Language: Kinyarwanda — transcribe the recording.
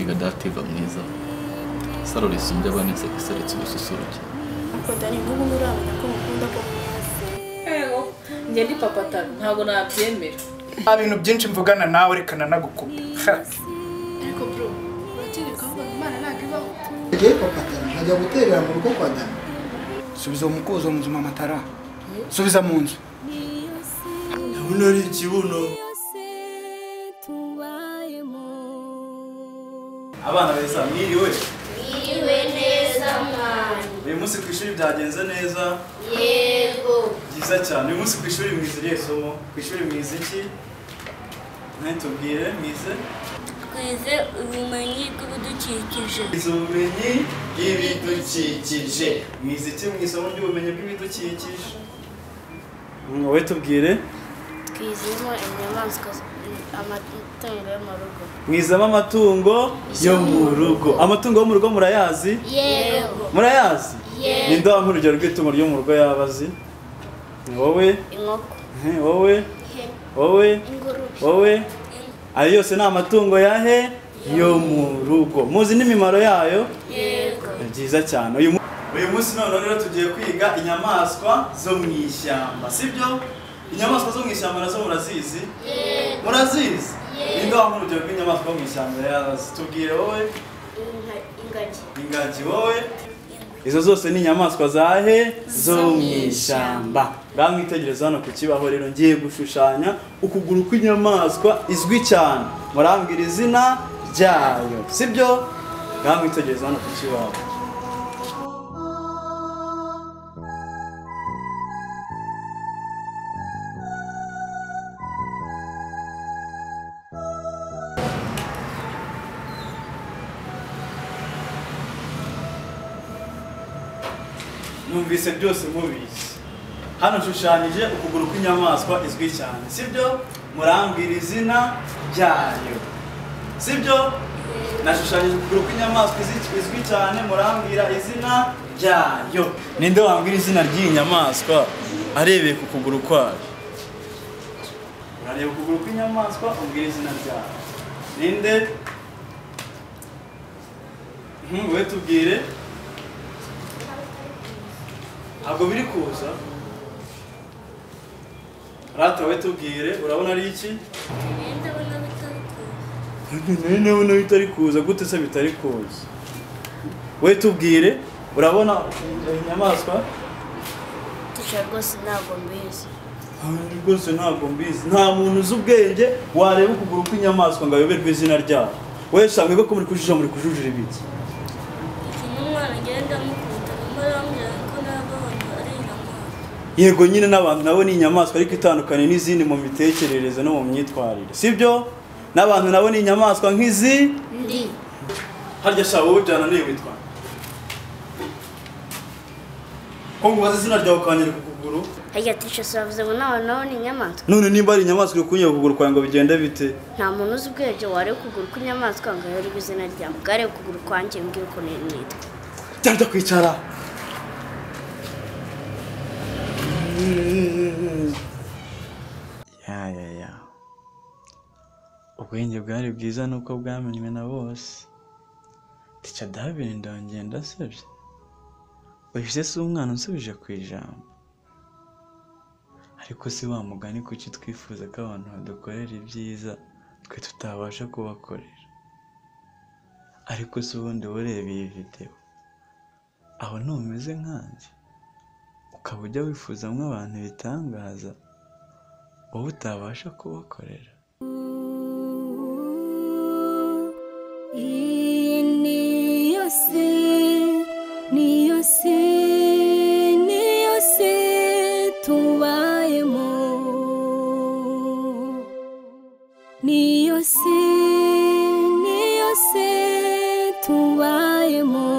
Erega dativa mwiza. Saro risumbye abanese kiseretse ubususuruke. Ariko Dani n'ubu nuramenya ko mukunda ko. Njye ndi papa Taro ntabwo nabyemera. Nta bintu byinshi mvugana nawe reka nanagukupa. Ariko bro, uratinyuka ngo Imana ntabwo ibaho. Ngiye papa Taro nkajya guterera mu rugo kwa Dani. Subiza umukozo mu nzu mama Tara. Subiza mu nzu. Ndabona ari ikibuno. Abana beza mwiriwe. Mwiriwe neza mwana. Uyu munsi ku ishuri byagenze neza? Yego. Byiza cyane. Uyu munsi ku ishuri mwize irihe somo? Ku ishuri mwize iki? Ntitubwire mwize? Twize ubumenyi bw'ibidukikije. Ubumenyi bw'ibidukikije. Mwize iki mu isomo ry'ubumenyi bw'ibidukikije? Wowe tubwire? Twizemo inyamaswa amatungo yo mu rugo. Mwizamo amatungo yo mu rugo. Amatungo yo mu rugo murayazi? Yego. Murayazi? Yego. Ninde wampa urugero rw'itungo ryo mu rugo yabazi? Wowe? Inkoko. Wowe? Wowe? Ingurube. Wowe? Ayo yose ni amatungo yahe yo mu rugo. Muzi n'imimaro yayo? Yego. Byiza cyane. Uyu munsi none rero tugiye kwiga inyamaswa zo mu ishyamba, sibyo? Inyamaswa zo mu ishyamba nazo murazizi? Yego. Murazizi? Ninde wampa urugero rw'inyamaswa zo mu ishyamba yabazi? Tubwire wowe? Ingagi. Ingagi. Wowe? Izo zose ni inyamaswa zahe zo mu ishyamba. Ngamwitegereza hano ku kibaho rero ngiye gushushanya ukuguru kw'inyamaswa izwi cyane. Murambwira izina ryayo, sibyo? Ngamwitegereza hano ku kibaho. Numvise byose mubizi. Hano nshushanyije ukuguru kw'inyamaswa izwi cyane, sibyo? Murambwira izina ryayo, sibyo? Nashushanyije ukuguru kw'inyamaswa izwi cyane, murambwira izina ryayo. Ninde wambwira izina ry'iyi nyamaswa arebeye ku kuguru kwayo? Urareba ukuguru kw'inyamaswa umbwira izina ryayo. Ninde? Wowe tubwire. Ntabwo biri kuza. Rata we tubwire, urabona ari iki? Ndabona bitari kuza. Gute se bitari kuza? We tubwire, urabona inyamaswa? Tusha rwose ntabwo mbizi. Rwose ntabwo mbizi. Nta muntu uzi ubwenge wareba ukuguru kw'inyamaswa ngo ayoberwe izina ryayo. We shamwe ko muri kujija muri kujujira ibiki? Umwana agenda mukunda murambwira ko nabonye ari inyamaswa. Yego nyine n'abantu nabo ni inyamaswa ariko itandukanye n'izindi mu mitekerereze no mu myitwarire, sibyo? N'abantu nabo ni inyamaswa nk'izi Ndi. Harya sha wowe byananiye witwa? Ko ngubaza izina ryawe ukanyereka ukuguru? Harya tisha savuze ngo nabo ni inyamaswa. None nimba ari inyamaswa iri kunyereka ukuguru kwawe ngo bigende bite? Nta muntu uzi ubwenge wareba ukuguru kw'inyamaswa ngo ayoberwe izina ryawe. Bware ukuguru kwanjye mbwira uko nitwa. Cyangwa kwicara. Ya. Ubwenge bwari bwiza nuko bwamenywe na bose. Tica David ndongeye ndasebye. Uhise si umwana unsubije ku ijambo. Ariko si wa mugani kuki twifuza ko abantu badukorera ibyiza twe tutabasha kubakorera. Ariko si ubundi ureba iyi video aho ntumeze nkanjye ukaba ujya wifuzamo abantu bitangaza wowe utabasha kubakorera. Niyose tubayemo niyose tubayemo